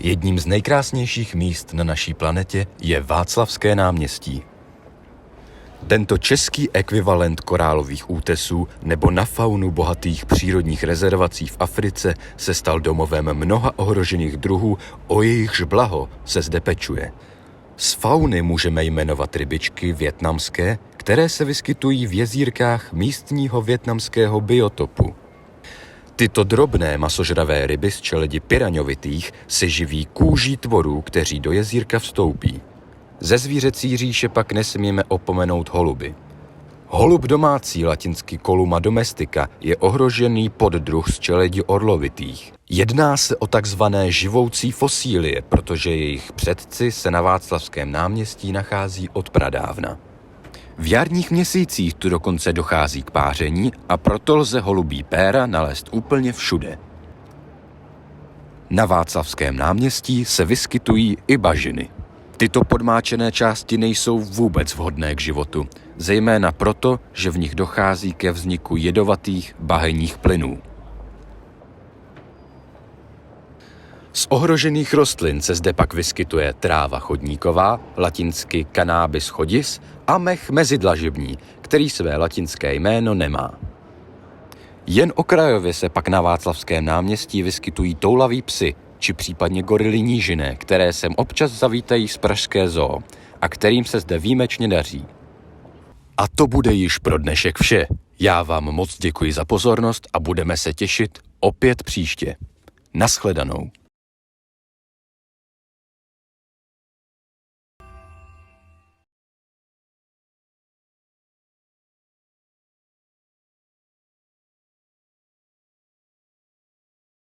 Jedním z nejkrásnějších míst na naší planetě je Václavské náměstí. Tento český ekvivalent korálových útesů nebo na faunu bohatých přírodních rezervací v Africe se stal domovem mnoha ohrožených druhů, o jejichž blaho se zde pečuje. Z fauny můžeme jmenovat rybičky vietnamské, které se vyskytují v jezírkách místního vietnamského biotopu. Tyto drobné masožravé ryby z čeledi piraňovitých se živí kůží tvorů, kteří do jezírka vstoupí. Ze zvířecí říše pak nesmíme opomenout holuby. Holub domácí, latinsky Columa domestica, je ohrožený poddruh z čeledi orlovitých. Jedná se o takzvané živoucí fosílie, protože jejich předci se na Václavském náměstí nachází od pradávna. V jarních měsících tu dokonce dochází k páření a proto lze holubí péra nalézt úplně všude. Na Václavském náměstí se vyskytují i bažiny. Tyto podmáčené části nejsou vůbec vhodné k životu, zejména proto, že v nich dochází ke vzniku jedovatých bahenních plynů. Z ohrožených rostlin se zde pak vyskytuje tráva chodníková, latinsky Cannabis chodis, a mech mezidlažební, který své latinské jméno nemá. Jen okrajově se pak na Václavském náměstí vyskytují toulaví psy, či případně gorily nížiné, které sem občas zavítají z pražské zoo a kterým se zde výjimečně daří. A to bude již pro dnešek vše. Já vám moc děkuji za pozornost a budeme se těšit opět příště. Naschledanou.